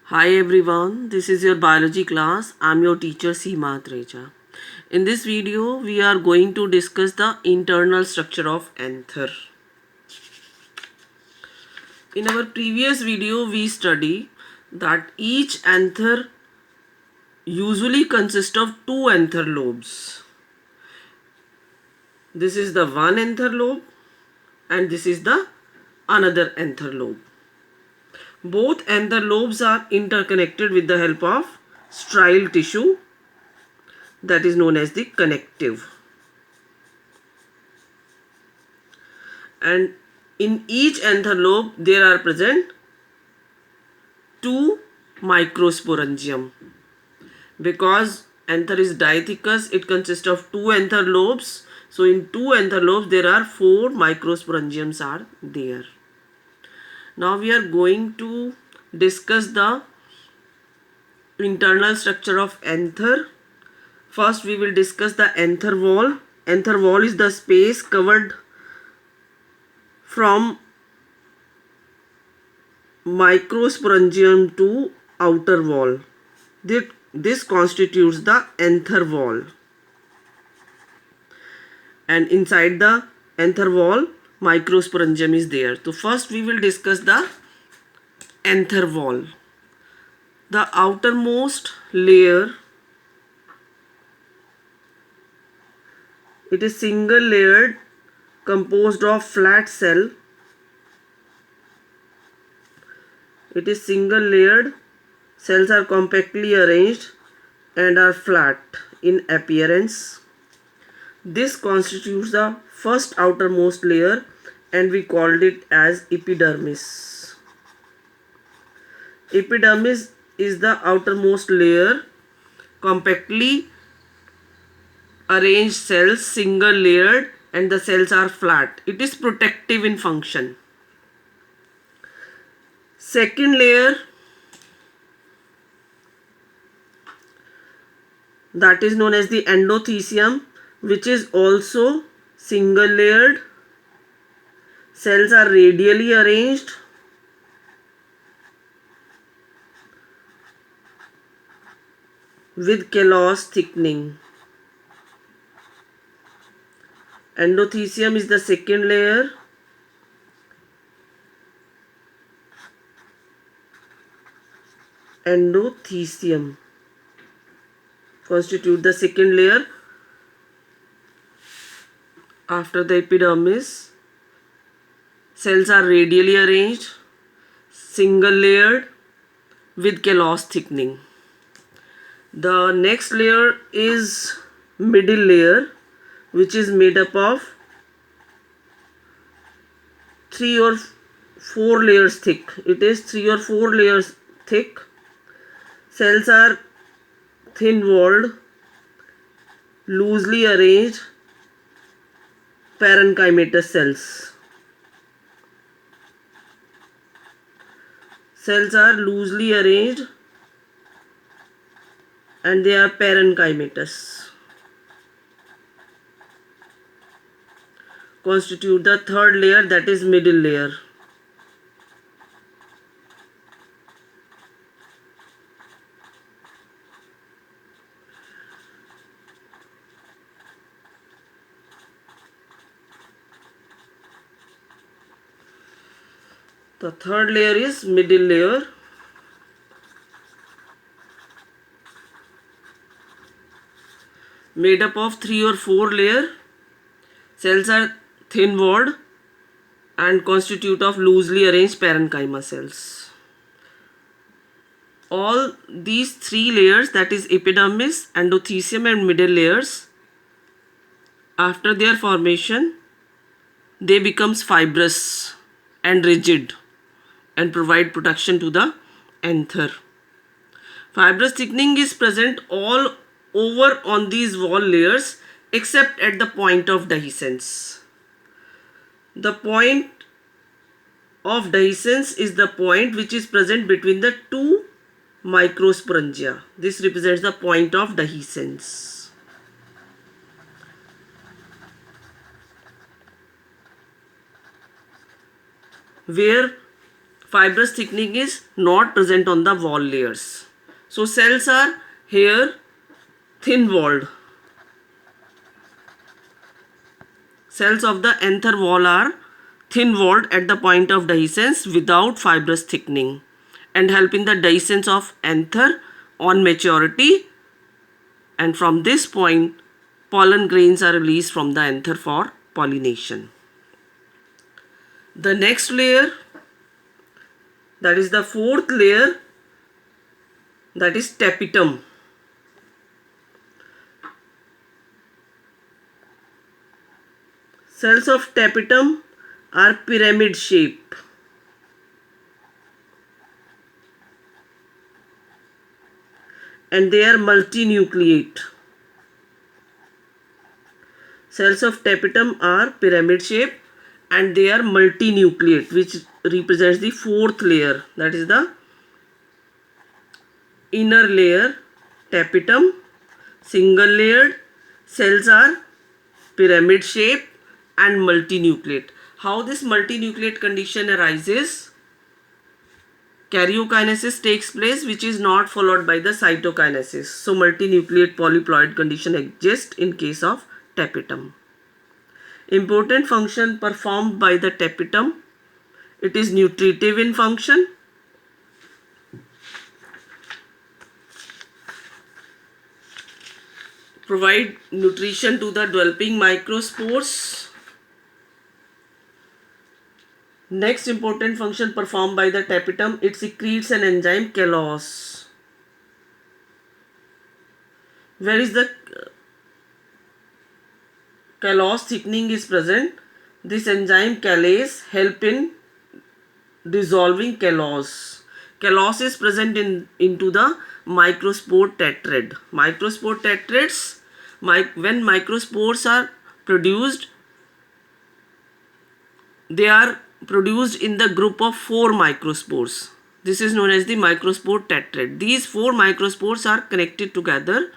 Hi everyone, this is your biology class. I'm your teacher Seema Atreja. In this video, we are going to discuss the internal structure of anther. In our previous video, we studied that each anther usually consists of two anther lobes. This is the one anther lobe and this is the another anther lobe. Both anther lobes are interconnected with the help of strial tissue that is known as the connective. And in each anther lobe there are present two microsporangium. Because anther is dithecous, it consists of two anther lobes. So in two anther lobes there are four microsporangiums are there. Now we are going to discuss the internal structure of anther. First we will discuss the anther wall. Anther wall is the space covered from microsporangium to outer wall. This constitutes the anther wall. And inside the anther wall, microsporangium is there. So first we will discuss the anther wall. The outermost layer, it is single layered, composed of flat cell. It is single layered, cells are compactly arranged and are flat in appearance. This constitutes the first outermost layer and we called it as epidermis. Epidermis is the outermost layer, compactly arranged cells, single layered, and the cells are flat. It is protective in function. Second layer, that is known as the endothecium, which is also single layered. Cells are radially arranged. With callous thickening. Endothecium is the second layer. Endothecium constitute the second layer after the epidermis. Cells are radially arranged, single layered with callous thickening. The next layer is middle layer, which is made up of 3 or 4 layers thick. It is 3 or 4 layers thick. Cells are thin-walled, loosely arranged parenchymatous cells. Cells are loosely arranged and they are parenchymatous. Constitute the third layer, that is middle layer. The third layer is middle layer. Made up of 3 or 4 layers. Cells are thin-walled and constitute of loosely arranged parenchyma cells. All these 3 layers, that is epidermis, endothecium and middle layers, after their formation, they becomes fibrous and rigid and provide protection to the anther. Fibrous thickening is present all over on these wall layers except at the point of dehiscence. The point of dehiscence is the point which is present between the two microsporangia. This represents the point of dehiscence. Where fibrous thickening is not present on the wall layers. So cells are here thin walled. Cells of the anther wall are thin walled at the point of dehiscence without fibrous thickening and help in the dehiscence of anther on maturity, and from this point pollen grains are released from the anther for pollination. The next layer, that is the fourth layer, that is tapetum. Cells of tapetum are pyramid shape. And they are multinucleate. Cells of tapetum are pyramid shape and they are multinucleate, which represents the fourth layer, that is the inner layer, tapetum, single layered. Cells are pyramid shape and multinucleate. How this multinucleate condition arises? Karyokinesis takes place, which is not followed by the cytokinesis. So multinucleate polyploid condition exists in case of tapetum. Important function performed by the tapetum. It is nutritive in function. Provide nutrition to the developing microspores. Next important function performed by the tapetum, it secretes an enzyme callose. Where is the callose thickening is present? This enzyme callase help in dissolving callose. Callose is present into the microspore tetrad. Microspore tetrads, when microspores are produced, they are produced in the group of 4 microspores. This is known as the microspore tetrad. These 4 microspores are connected together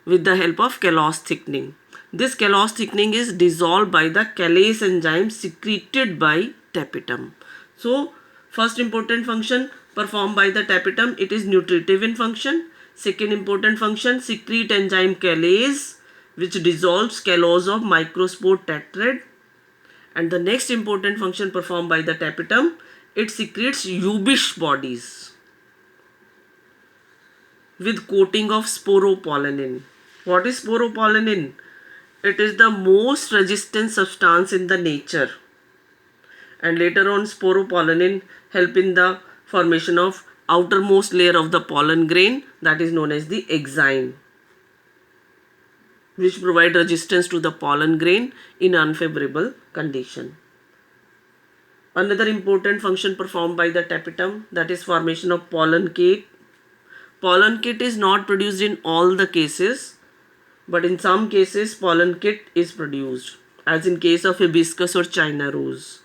with the help of callose thickening. This callose thickening is dissolved by the callase enzyme secreted by tapetum. So, first important function performed by the tapetum, it is nutritive in function. Second important function, secrete enzyme callase, which dissolves callose of microspore tetrad. And the next important function performed by the tapetum, it secretes Ubish bodies with coating of sporopollenin. What is sporopollenin? It is the most resistant substance in the nature. And later on, sporopollenin help in the formation of outermost layer of the pollen grain, that is known as the exine, which provide resistance to the pollen grain in unfavorable condition. Another important function performed by the tapetum, that is formation of pollen cake. Pollen kit is not produced in all the cases, but in some cases pollen kit is produced, as in case of hibiscus or China rose.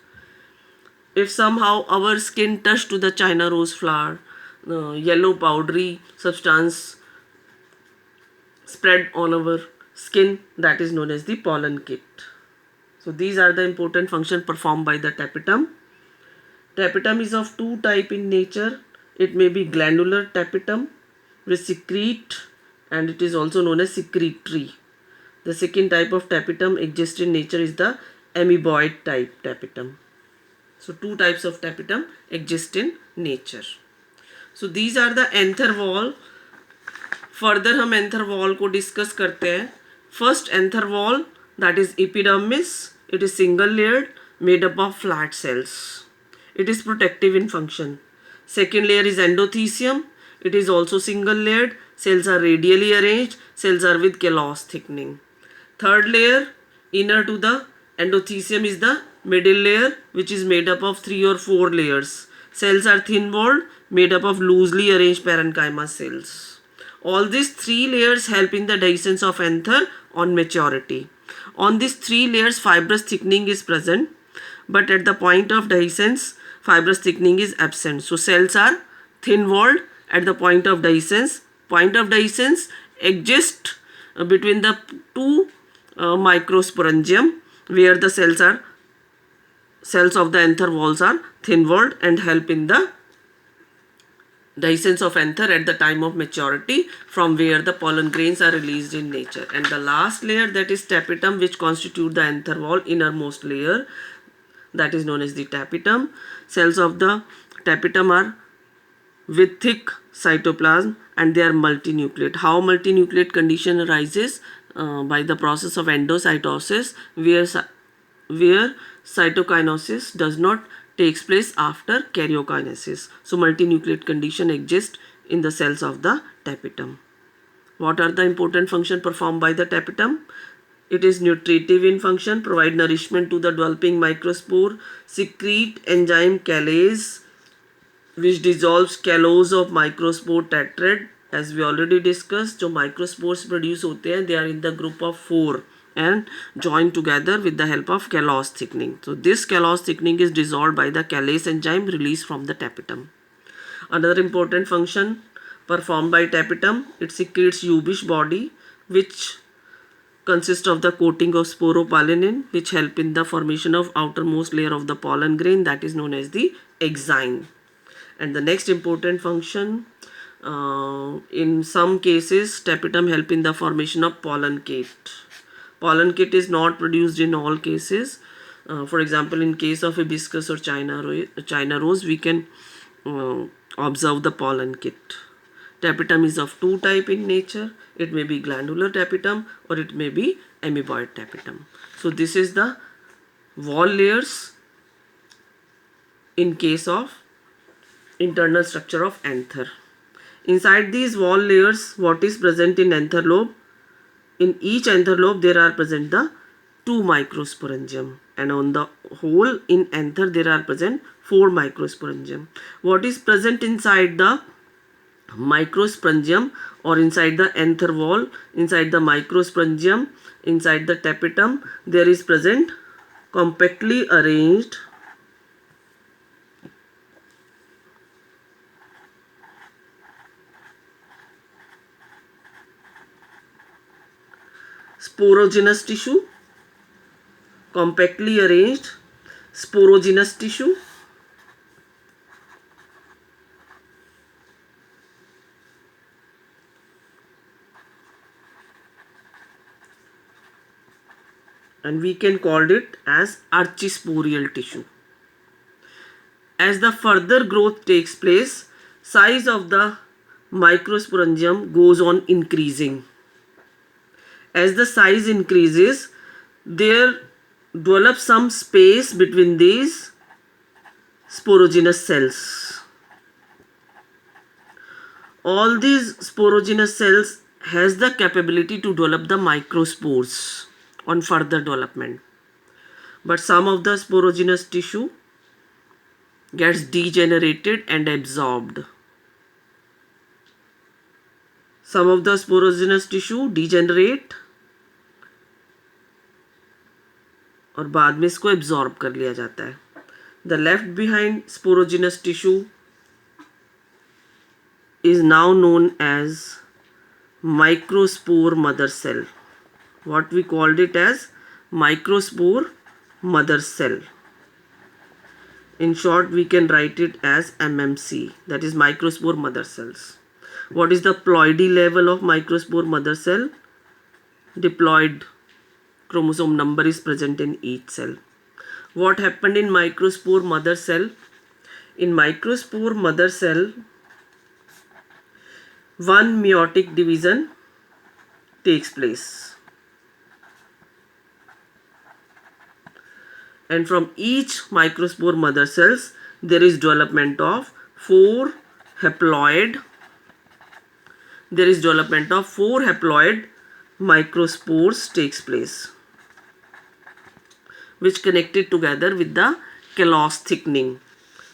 If somehow our skin touched to the China rose flower, yellow powdery substance spread on our skin, that is known as the pollen kit. So these are the important functions performed by the tapetum. Tapetum is of 2 types in nature. It may be glandular tapetum, which secrete, and it is also known as secretory. The second type of tapetum exists in nature is the amoeboid type tapetum. So 2 types of tapetum exist in nature. So these are the anther wall. Further हम anther wall को discuss करते हैं. First anther wall, that is epidermis. It is single layered, made up of flat cells. It is protective in function. Second layer is endothecium. It is also single layered. Cells are radially arranged. Cells are with callose thickening. Third layer, inner to the endothecium, is the middle layer, which is made up of 3 or 4 layers. Cells are thin walled, made up of loosely arranged parenchyma cells. All these 3 layers help in the dehiscence of anther on maturity. On these 3 layers, fibrous thickening is present, but at the point of dehiscence, fibrous thickening is absent. So cells are thin walled at the point of dehiscence. Point of dehiscence exists between the 2 microsporangium, where the cells are cells of the anther walls are thin-walled and help in the dehiscence of anther at the time of maturity, from where the pollen grains are released in nature. And the last layer, that is tapetum, which constitute the anther wall innermost layer, that is known as the tapetum. Cells of the tapetum are with thick cytoplasm and they are multinucleate. How multinucleate condition arises? By the process of endocytosis, where cytokinosis does not takes place after karyokinesis. So multinucleate condition exists in the cells of the tapetum. What are the important functions performed by the tapetum? It is nutritive in function, provide nourishment to the developing microspore, secrete enzyme callase, which dissolves callose of microspore tetrad. As we already discussed, जो microspores produce होते हैं, they are in the group of 4 and joined together with the help of callose thickening. So this callose thickening is dissolved by the callase enzyme released from the tapetum. Another important function performed by tapetum, it secretes Ubish body, which consists of the coating of sporopollenin, which help in the formation of outermost layer of the pollen grain, that is known as the exine. And the next important function, in some cases tapetum help in the formation of pollen kit. Pollen kit is not produced in all cases. For example, in case of hibiscus or China rose, we can observe the pollen kit. Tapetum is of two types in nature. It may be glandular tapetum or it may be amoeboid tapetum. So this is the wall layers in case of internal structure of anther. Inside these wall layers, what is present in anther lobe? In each anther lobe there are present the 2 microsporangium, and on the whole in anther there are present 4 microsporangium. What is present inside the microsporangium or inside the anther wall? Inside the microsporangium, inside the tapetum, there is present compactly arranged sporogenous tissue, compactly arranged sporogenous tissue, and we can call it as archisporial tissue. As the further growth takes place, size of the microsporangium goes on increasing. As the size increases, there develops some space between these sporogenous cells. All these sporogenous cells has the capability to develop the microspores on further development. But some of the sporogenous tissue gets degenerated and absorbed. Some of the sporogenous tissue degenerate और बाद में इसको absorb कर लिया जाता है. The left behind sporogenous tissue is now known as microspore mother cell. What we called it as microspore mother cell. In short, we can write it as MMC, that is microspore mother cells. What is the ploidy level of microspore mother cell? Diploid chromosome number is present in each cell. What happened in microspore mother cell? In microspore mother cell, one meiotic division takes place. And from each microspore mother cells, there is development of 4 haploid microspores takes place, which connected together with the callose thickening.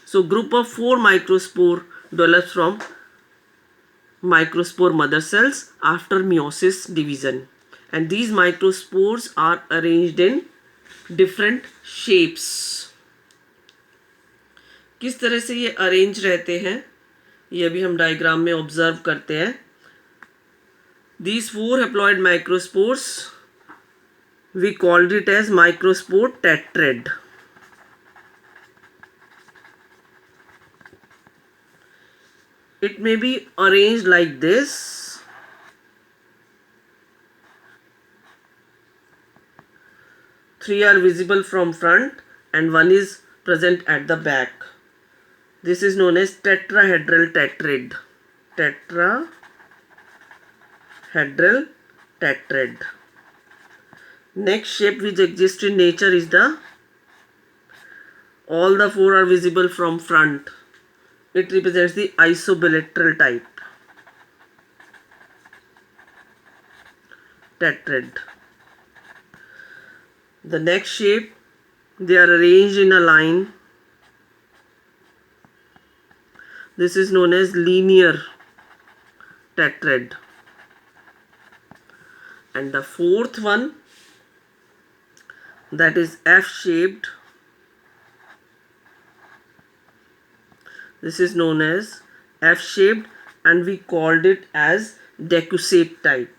So group of 4 microspore develops from microspore mother cells after meiosis division, and these microspores are arranged in different shapes. किस तरह से ये arrange रहते हैं ये भी हम diagram में ऑब्जर्व करते हैं. These 4 haploid microspores, we called it as microspore tetrad. It may be arranged like this. Three are visible from front and one is present at the back. This is known as tetrahedral tetrad. Tetrahedral tetrad. Next shape which exists in nature is the all the four are visible from front. It represents the isobilateral type. Tetrad. The next shape, they are arranged in a line. This is known as linear tetrad. And the fourth one, that is F-shaped. This is known as F-shaped and we called it as decussate type.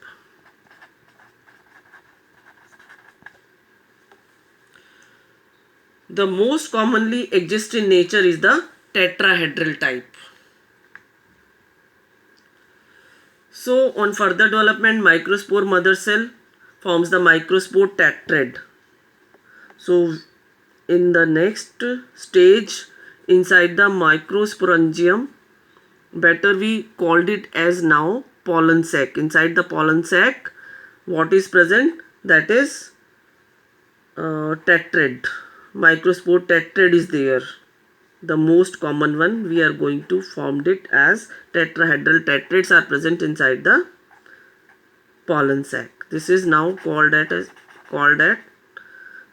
The most commonly exists in nature is the tetrahedral type. So on further development, microspore mother cell forms the microspore tetrad. So in the next stage inside the microsporangium, better we called it as now pollen sac. Inside the pollen sac, what is present? That is tetrad. Microspore tetrad is there. The most common one, we are going to form it as tetrahedral tetrads are present inside the pollen sac. This is now called at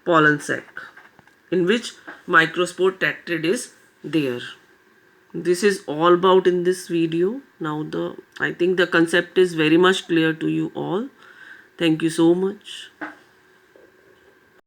pollen sac, in which microspore tetrad is there. This is all about in this video. Now I think the concept is very much clear to you all. Thank you so much.